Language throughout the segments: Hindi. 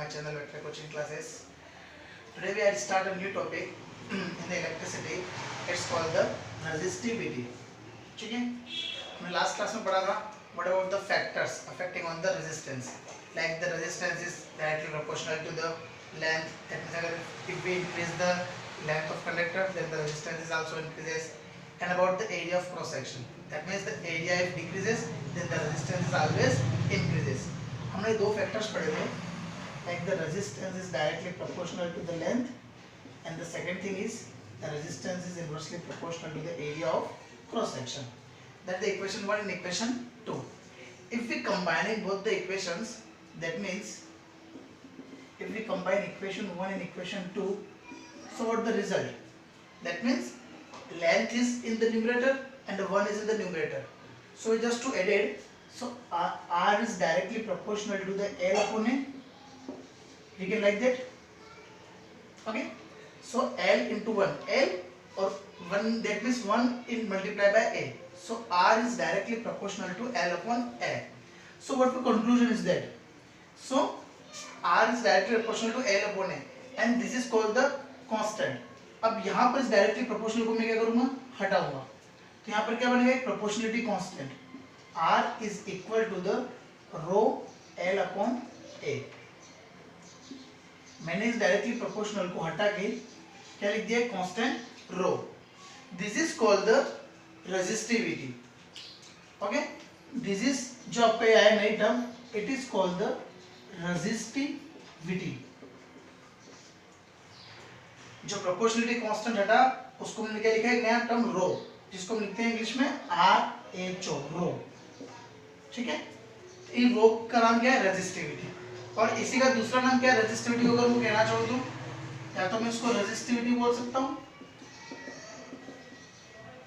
my channel Vector Coaching Classes. Today we will start a new topic in the electricity. It's called the resistivity. ठीक है, हमने last class में पढ़ा था what about the factors affecting on the resistance. Like the resistance is directly proportional to the length. That means अगर if we increase the length of conductor, then the resistance is also increases. And about the area of cross section. That means the area if decreases, then the resistance is always increases. हमने दो फैक्टर्स पढ़े थे, like the resistance is directly proportional to the length, and the second thing is the resistance is inversely proportional to the area of cross section. That's the equation 1 and equation 2. If we combining both the equations, that means if we combine equation 1 and equation 2, so what the result? That means length is in the numerator and the 1 is in the numerator. So just to add it, so R is directly proportional to the L upon A. We can like that. Okay. So L into 1. L or 1, that means 1 in multiplied by A. So R is directly proportional to L upon A. So what the conclusion is that? So R is directly proportional to L upon A. And this is called the constant. अब यहाँ पर इस डायरेक्टली प्रोपोर्शनल को मैं क्या करूँगा, हटाऊंगा, तो यहाँ पर क्या बनेगा, proportionality constant R is equal to the rho L upon A. मैंने इस डायरेक्टली प्रोपोर्शनल को हटा के क्या लिख दिया, constant rho. This is called the resistivity. Okay, this is जो आपका ये आया नई term, it is called the resistivity. जो प्रोपोर्शनलिटी कांस्टेंट हटा उसको हमने क्या लिखा है, नया टर्म रो, जिसको हम लिखते हैं इंग्लिश में RHO, रो. ठीक है, इन रो का नाम क्या है, रेजिस्टिविटी. और इसी का दूसरा नाम क्या है, रेजिस्टिविटी. अगर मैं कहना चाहूँ तो या तो मैं इसको रेजिस्टिविटी बोल सकता हूँ,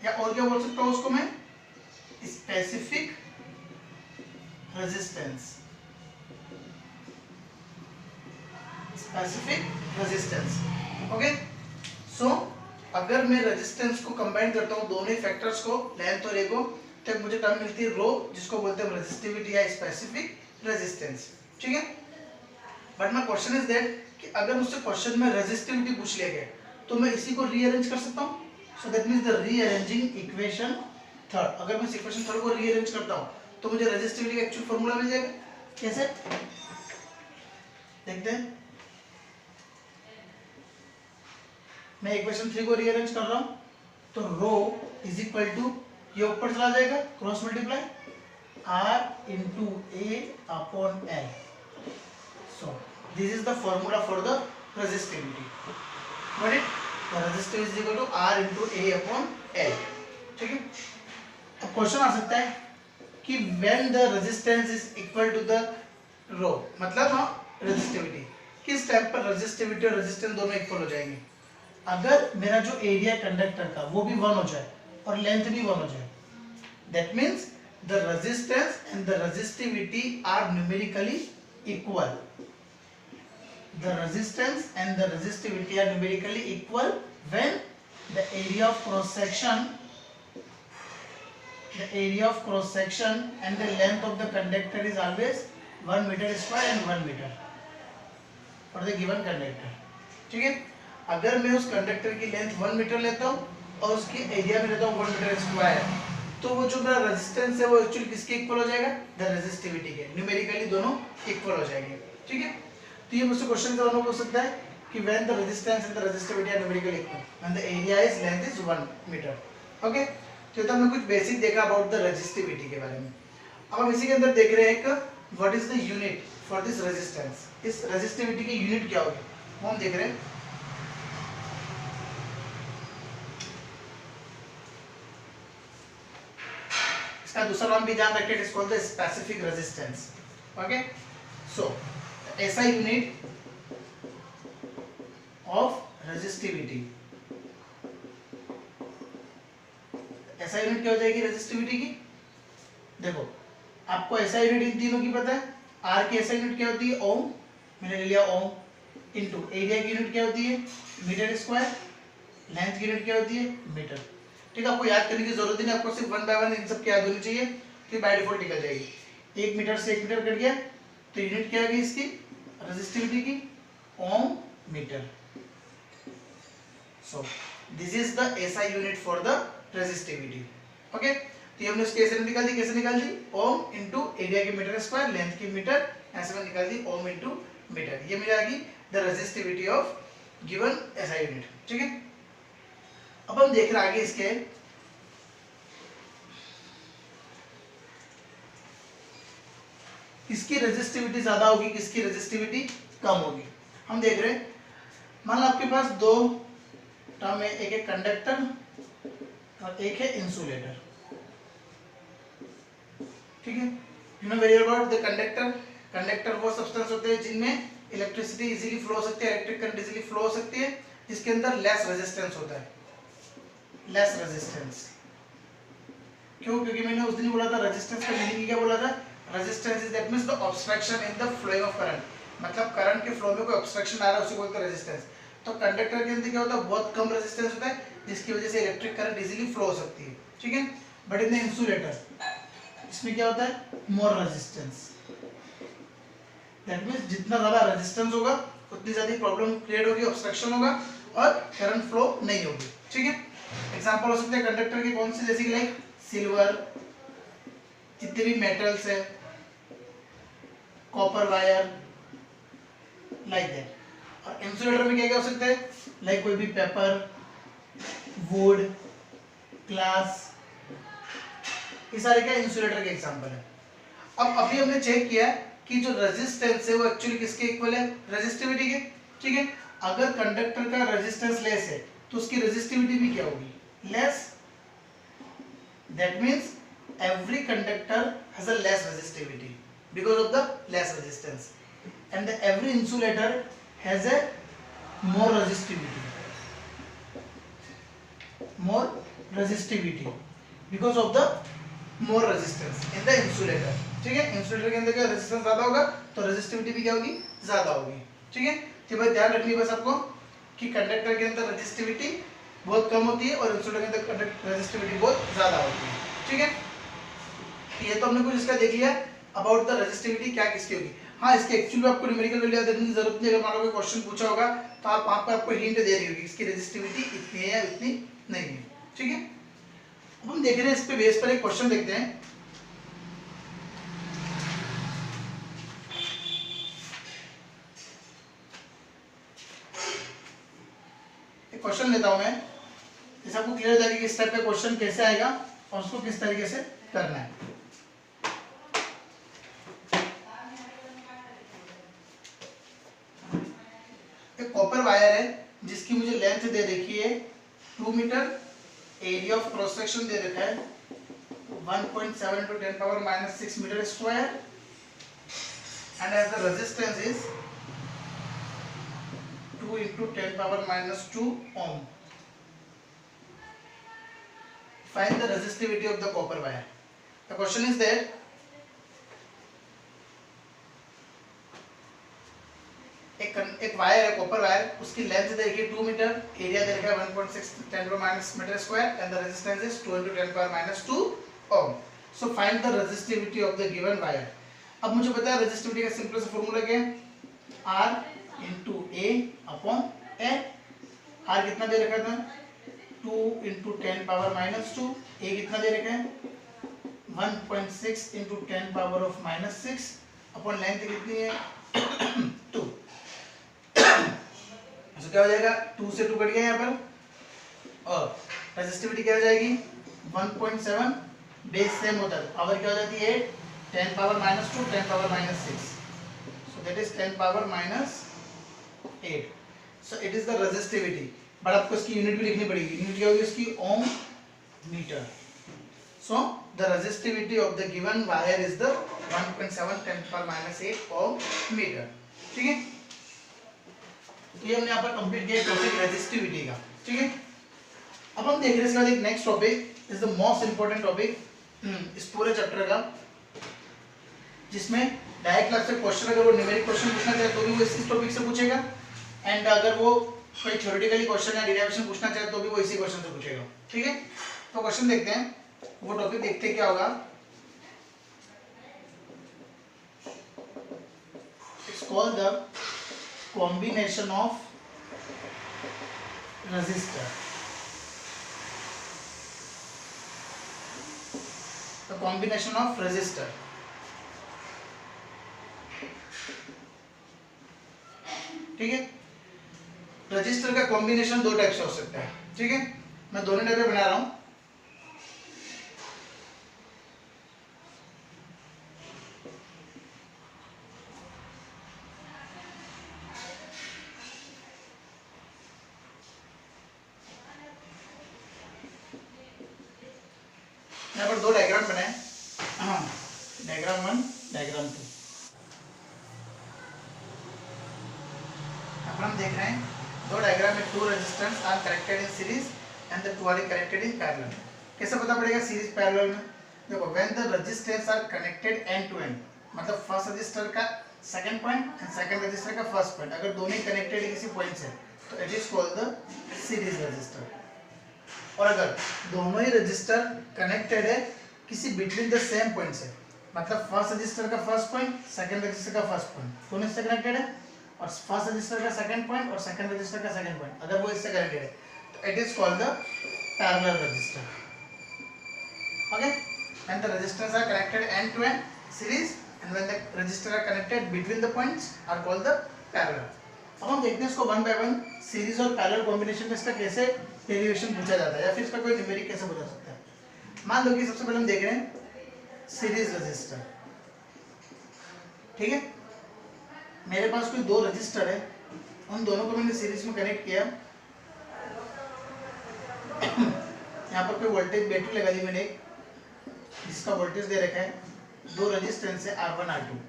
या और क्या बोल सकता हूँ उसको मैं, specific resistance. Specific resistance. Okay, so अगर मैं रेजिस्टेंस को कंबाइन करता हूँ दोनों ही फैक्टर्स को, लेंथ और ए को, तो मुझे टर्म मिलती है रो, जिसको बोलते हैं रेजिस्टिविटी या स्पेसिफिक रेजिस्टेंस. ठीक है, but my question is that कि अगर मुझसे क्वेश्चन में रेजिस्टिविटी पूछ लिया गया तो मैं इसी को रीअरेंज कर सकता हूँ. So that means the rearranging equation third. अगर मैं इक्वेशन थर्ड को रीअरेंज करता हूँ तो मुझे रेजिस्टिविटी का एक्चुअल फार्मूला मिल जाएगा. कैसे देखते हैं. मैं इक्वेशन 3 को रीअरेंज कर रहा हूं, तो रो इज इक्वल टू, ये ऊपर चला जाएगा, cross multiply R into A upon L. So this is the formula for the resistivity. Got it. The resistivity is equal to R into A upon L. ठीक है, अब क्वेश्चन आ सकता है कि when the resistance is equal to the rho, मतलब हाँ रेजिस्टिविटी, किस टाइम पर रेजिस्टिविटी और रेजिस्टेंस दोनों इक्वल हो जाएंगे. अगर मेरा जो एरिया कंडक्टर का वो भी 1 हो जाए और लेंथ भी 1 हो जाए, that means the resistance and the resistivity are numerically equal. The resistance and the resistivity are numerically equal when the area of cross section and the length of the conductor is always 1 metre square and 1 metre for the given conductor. ठीक है, अगर मैं उस कंडक्टर की लेंथ 1 मीटर लेता हूँ और उसकी एरिया में लेता हूँ 1 मीटर स्क्वायर, तो वो जो मेरा रेजिस्टेंस है वो एक्चुअली किसके इक्वल हो जाएगा, द रेजिस्टिविटी के. न्यूमेरिकली दोनों इक्वल हो जाएंगे. ठीक है, तो ये मुझसे क्वेश्चन दोनों हो सकता है कि when the resistance and the resistivity are numerically equal when the area is length is 1 metre. Okay, तो हमने कुछ बेसिक देखा अबाउट द रेजिस्टिविटी के बारे में. अब हम इसी के अंदर देख रहे हैं कि what is the unit for this resistance. इस रेजिस्टिविटी की यूनिट क्या होगी वो हम देख रहे हैं. इसका दूसरा नाम भी ध्यान रखिए, it is called the specific resistance. Okay, so SI unit of resistivity. SI unit क्या हो जाएगी रेजिस्टिविटी की. देखो, आपको एसआई यूनिट इन तीनों की पता है. आर की एसआई यूनिट क्या होती है, ओम, मैंने ले लिया ओम, इनटू एरिया की यूनिट क्या होती है, मीटर स्क्वायर, लेंथ की यूनिट क्या होती है, मीटर. ठीक है, आपको याद करने की जरूरत नहीं, आपको सिर्फ 1 बाय 1 इन सब की याद होनी चाहिए, तो बाय डिफॉल्ट निकल जाएगी. 1 मीटर से 1 मीटर कट गया तो यूनिट क्या होगी इसकी, रेजिस्टिविटी की ohm metre. So this is the SI unit for the resistivity. Okay, तो ये हमने उसके ऐसे निकाल दी, कैसे निकाल दी, ओम इंटू एरिया की मीटर स्क्वायर, लेंथ की मीटर, ऐसे में निकाल दी ओम इंटू मीटर। ये मिल जाएगी the resistivity of given SI unit. ठीक है, अब हम देख रहे हैं आगे इसके किसकी रेजिस्टिविटी ज्यादा होगी, किसकी रेजिस्टिविटी कम होगी। हम देख रहे हैं, मान लो आपके पास दो टर्म है, एक है कंडक्टर और एक है इंसुलेटर। ठीक है, you know very about the conductor. Conductor वो सब्सटेंस होते हैं जिनमें इलेक्ट्रिसिटी इजीली फ्लो हो सकती है, इलेक्ट्रिक करंट इजीली फ्लो हो सकती है, जिसके अंदर लेस रेजिस्टेंस होता है, लेस रेजिस्टेंस। क्यों? क्योंकि मैंने उस दिन बोला था रेजिस्टेंस का मीनिंग क्या बोला था, resistance is that means the obstruction in the flowing of current, मतलब करंट के फ्लो में कोई ऑब्स्ट्रक्शन आ रहा है उसे बोलते हैं रेजिस्टेंस। तो कंडक्टर के अंदर क्या होता है, बहुत कम रेजिस्टेंस होता है, जिसकी वजह से इलेक्ट्रिक करंट इजीली फ्लो हो सकती है। ठीक है, बट इन द इंसुलेटर इसमें क्या होता है, मोर रेजिस्टेंस। दैट मींस जितना ज्यादा रेजिस्टेंस होगा उतनी ज्यादा प्रॉब्लम क्रिएट होगी, ऑब्स्ट्रक्शन होगा और करंट फ्लो नहीं होगी। ठीक है, एग्जांपल हो सकते हैं कंडक्टर के कौन से, जैसे कि लाइक सिल्वर, जितने भी मेटल्स है, कॉपर वायर, लाइक दैट। और इंसुलेटर में क्या क्या हो सकता है, लाइक कोई भी पेपर, वुड, ग्लास, ये सारे क्या इंसुलेटर के एग्जांपल है। अब अभी हमने चेक किया कि जो रेजिस्टेंस है वो एक्चुअली किसके इक्वल है, रेजिस्टिविटी के। ठीक है, अगर कंडक्टर का रेजिस्टेंस लेस है तो उसकी रेजिस्टिविटी भी क्या होगी, less. That means every conductor has a less resistivity because of the less resistance, and every insulator has a more resistivity because of the more resistance in the insulator। ठीक है, इंसुलेटर के अंदर क्या रेजिस्टेंस ज्यादा होगा तो रेजिस्टिविटी भी क्या होगी, ज्यादा होगी। ठीक है, तो भाई ध्यान रखनी बस आपको कि कंडक्टर के अंदर रेजिस्टिविटी बहुत कम होती है और इंसुलेटर के अंदर रेजिस्टिविटी बहुत ज्यादा होती है। ठीक है, ये तो हमने कुछ इसका देख लिया अबाउट द रेजिस्टिविटी क्या किसकी होगी। हाँ, इसके एक्चुअली में आपको न्यूमेरिकल वैल्यू देने की जरूरत नहीं है। अगर मान लो कोई क्वेश्चन पूछा होगा तो आप वहां पर आपको हिंट दे रही होगी इसकी रेजिस्टिविटी इतनी है या इतनी नहीं है। ठीक है, अब हम देख रहे हैं इस पे बेस पर एक क्वेश्चन देखते हैं। एक क्वेश्चन लेता हूं मैं, जैसे आपको क्लियर हो जाएगा कि इस टाइप का क्वेश्चन कैसे आएगा और उसको किस तरीके से करना है। एक कॉपर वायर है जिसकी मुझे लेंथ दे रखी है 2 metre, area of cross section दे रखा है 1.7 × 10⁻⁻6 metre square, and as the resistance is 2 × 10⁻⁻2 ohm। Find the resistivity of the copper wire। The question is that एक वायर है, कॉपर वायर, उसकी लेंथ दे रखी है 2 मीटर, एरिया दे रखा है 1.6 × 10⁻⁻⁻ metre square, and the resistance is 2 × 10⁻⁻2 ohm। So find the resistivity of the given wire. अब मुझे पता है रेजिस्टिविटी का सिंपल सा फॉर्मूला क्या है, R × A/A। R कितना दे रखा था, 2 × 10⁻⁻2, A कितना दे रखा है 1.6 × 10⁻⁻6 अपॉन लेंथ कितनी है 2। तो क्या हो जाएगा, 2 से 2 कट गया यहाँ पर, और रेजिस्टिविटी क्या हो जाएगी 1.7, बेस सेम होता है, पावर क्या हो जाती है 10⁻⁻2 10⁻⁻6, so that is 10⁻⁻8। so it is the resistivity, but आपको इसकी यूनिट भी लिखनी पड़ेगी। यूनिट क्या होगी इसकी, ओम metre. so the resistivity of the given wire is the 1.7 10⁻⁻8 ohm meter। ठीक है, तो ये हमने यहाँ पर कंप्लीट किया टॉपिक रेजिस्टिविटी का। ठीक है, अब हम देख रहे हैं इसके बाद एक next topic is the most important topic इस पूरे चैप्टर का, जिसमें डायरेक्ट क्लास से क्वेश्चन अगर वो न्यूमेरिक क्वेश्चन पूछना चाहे तो भी वो इसी टॉपिक से पूछेगा, एंड अगर वो कोई थ्योरेटिकली क्वेश्चन या डेरिवेशन पूछना चाहे तो भी वो इसी क्वेश्चन से पूछेगा। ठीक है, तो क्वेश्चन देखते हैं, वो टॉपिक देखते हैं क्या होगा। called the combination of resistor. The combination of resistor. ठीक है, रजिस्टर का कॉम्बिनेशन दो टाइप से हो सकता है. ठीक है, मैं दोनों टाइप में बना रहा हूं. यहाँ पर दो डायग्राम बनाए. Diagram 1, diagram 2. अब हम देख रहे हैं दो डायग्राम में two resistance are connected in series and the two are connected in parallel. कैसे पता पड़ेगा सीरीज पैरेलल में? देखो, when the resistance are connected end to end, मतलब फर्स्ट रजिस्टर का second point and second resistor का फर्स्ट पॉइंट, अगर दोनों कनेक्टेड है किसी पॉइंट से तो it is called the series register. और अगर दोनों ही रजिस्टर कनेक्टेड है किसी बिटवीन द सेम पॉइंट से, मतलब फर्स्ट रजिस्टर का फर्स्ट पॉइंट सेकंड रजिस्टर का फर्स्ट पॉइंट दोनों इससे कनेक्टेड है, और फर्स्ट रजिस्टर का सेकंड पॉइंट और सेकंड रजिस्टर का सेकंड पॉइंट अगर वो इससे कनेक्टेड है तो it is called the parallel resistor. Okay, when the resistance are connected end to end series and when the resistor are connected between the points are called the parallel. अब हम देखते हैं इसको वन बाय वन, सीरीज और पैरेलल कॉम्बिनेशन में इसका कैसे डेरिवेशन पूछा जाता है या फिर इसका कोई न्यूमेरिक कैसे पूछा सकता है. मान लो कि सबसे पहले हम देख रहे हैं सीरीज रजिस्टर. ठीक है, मेरे पास कोई दो रजिस्टर है, उन दोनों को मैंने सीरीज में कनेक्ट किया. यहाँ पर कोई वोल्टेज बैटरी लगा दी मैंने, जिसका वोल्टेज दे रखा है दो रेजिस्टेंस है R1 R2.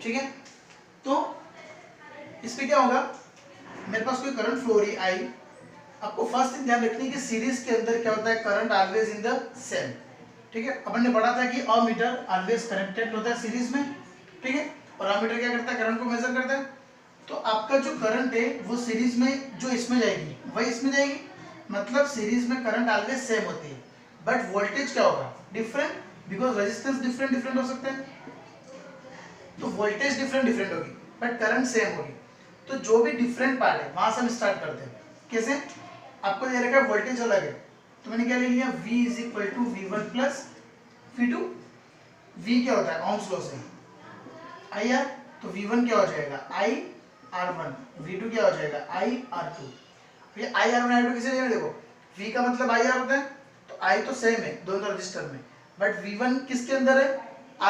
ठीक है, तो इसमें क्या होगा, मेरे पास कोई करंट फ्लो रही आई. आपको फर्स्ट थिंग ध्यान रखनी है कि सीरीज के अंदर क्या होता है, current always in the same. ठीक है, अपन ने पढ़ा था कि अमीटर ऑलवेज कनेक्टेड होता है सीरीज में. ठीक है, और अमीटर क्या करता है, करंट को मेजर करता है. तो आपका जो करंट है वो सीरीज में जो इसमें जाएगी वही इसमें जाएगी, मतलब सीरीज में करंट ऑलवेज सेम होती है, बट वोल्टेज क्या होगा, different, because resistance different different हो सकते हैं. तो वोल्टेज डिफरेंट डिफरेंट होगी बट करंट सेम होगी. तो जो भी डिफरेंट पार्ट है वहां से हम स्टार्ट करते हैं. कैसे, आपको दे रखा है वोल्टेज अलग है, तो मैंने क्या ले लिया, V is equal to V1 plus V2. V क्या होता है, ओम्स लॉ से IR, तो V1 क्या हो जाएगा IR1, V2 क्या हो जाएगा IR2. ये IR1 IR2 किसे लेना, देखो V का मतलब IR होता है, तो I तो सेम है दोनों रजिस्टर में, बट V1 किसके अंदर है,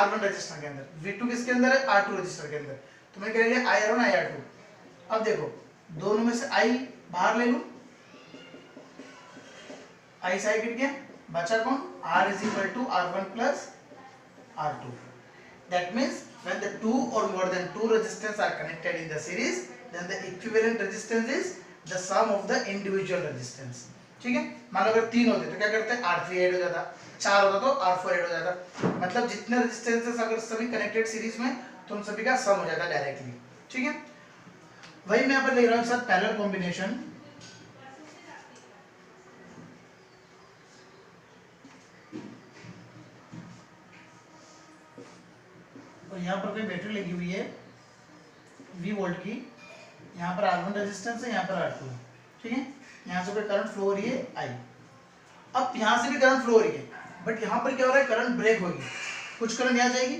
R1 रजिस्टर के अंदर, V2 किसके अंदर है, R2 रजिस्टर के अंदर. तो मैं कह लिया IR1 IR2. अब देखो दोनों में से I बाहर ले लूं, I साइड गिर गया, बचा कौन, R is equal to R1 plus R2. That means when the two or more than two resistors are connected in the series, then the equivalent resistance is the sum of the individual resistance. ठीक है, मान लो अगर तीन होते तो क्या करते हैं, R3 ऐड हो जाता, चार होता तो R4 ऐड हो जाता, मतलब जितने रेजिस्टेंसेस अगर सभी कनेक्टेड सीरीज में तो उन सभी का सम हो जाता डायरेक्टली. ठीक है, वही मैं यहाँ पर ले रहा हूँ साथ पैरेलल कॉम्बिनेशन. और यहाँ पर कोई बैटरी लगी हुई है V वोल्ट की, यहाँ पर R1 रेजिस्टेंस है, यहाँ पर R2. ठीक है, यहाँ से कोई करंट फ्लो हो रही है I. अब यहाँ से भी करंट फ्लो हो रही है, बट यहाँ पर क्या हो रहा है, करंट ब्रेक होगी. कुछ करंट यहाँ जाएगी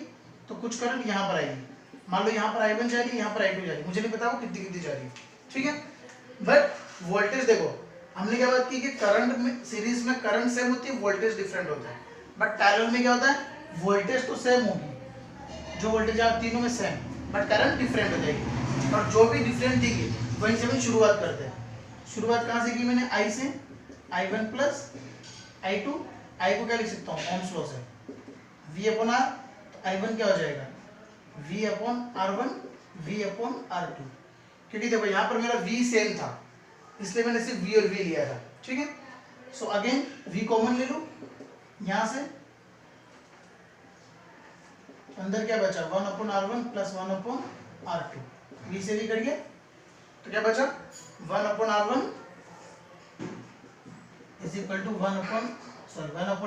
तो कुछ करंट यहाँ पर आएगी. मान लो यहाँ पर I1 जा रही है, यहाँ पर I2 जा रही है, मुझे नहीं पता वो कितनी कितनी जा रही है. ठीक है, बट वोल्टेज देखो, हमने क्या बात की कि करंट में सीरीज में करंट सेम होती है, वोल्टेज डिफरेंट होता है, बट पैरेलल में क्या होता है, वोल्टेज तो सेम होगी, जो वोल्टेज आप तीनों में सेम, बट करंट डिफरेंट हो जाएगी. और जो भी डिफरेंट देगी वहीं से हम शुरुआत करते हैं. शुरुआत कहाँ से की मैंने, I से, I1 प्लस I2. I को क्या लिख सकता हूँ, ओम्स लॉ से, V अपॉन R, तो I1 क्या हो जाएगा, V upon R1 V upon R2. क्योंकि देखो यहाँ पर मेरा V सेम था इसलिए मैंने सिर्फ V और V लिया था. ठीक है, सो अगेन V कॉमन ले लूँ, यहाँ से अंदर क्या बचा, 1 upon R1 plus 1 upon R2. V से V कट गया तो क्या बचा, 1 upon R1 is equal to 1 upon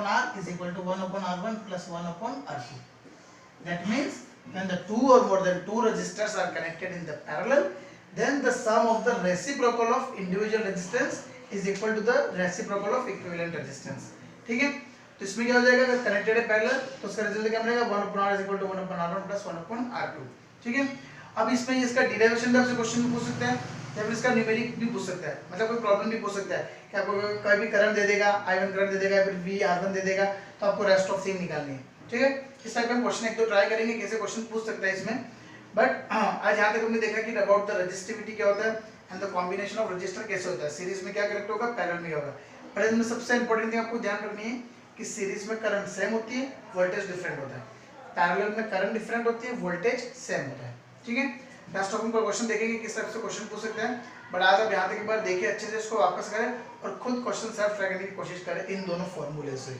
R is equal to 1 upon R1 plus 1 upon R2. That means when the two or more than two resistors are connected in the parallel, then the sum of the reciprocal of individual resistance is equal to the reciprocal of equivalent resistance. ठीक है, तो इसमें क्या हो जाएगा, अगर कनेक्टेड है पैरेलल तो उसका रिजल्ट क्या बनेगा, 1/r is equal to 1/r1 plus 1/r2. ठीक है, अब इसमें इसका डिराइवेशन भी आपसे क्वेश्चन पूछ सकता है या फिर इसका न्यूमेरिक भी पूछ सकता है, मतलब कोई प्रॉब्लम भी पूछ सकता है कि आपको कोई भी करंट दे देगा, I1 करंट दे देगा या फिर VR1 दे देगा, तो आपको रेस्ट ऑफ थिंग निकालनी है. ठीक है, इस टाइप का क्वेश्चन एक तो ट्राई करेंगे कैसे क्वेश्चन पूछ सकता है इसमें. बट आज यहाँ तक हमने देखा कि अबाउट द रेजिस्टिविटी क्या होता है and the combination of register कैसे होता है, सीरीज में क्या कनेक्ट होगा, पैरेलल में होगा. बट इसमें सबसे इंपॉर्टेंट थिंग आपको ध्यान रखनी है कि सीरीज में करंट सेम होती है, वोल्टेज डिफरेंट होता है, पैरेलल में करंट डिफरेंट होती है, वोल्टेज सेम होता है. ठीक है, लास्ट ऑफ क्वेश्चन देखेंगे किस टाइप से क्वेश्चन पूछ सकते हैं. बट आज आप यहाँ तक एक बार देखिए, अच्छे से इसको वापस करें और खुद क्वेश्चन सेल्फ ट्राई करने की कोशिश करें इन दोनों फॉर्मूले से.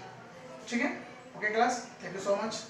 ठीक है, okay class, thank you so much.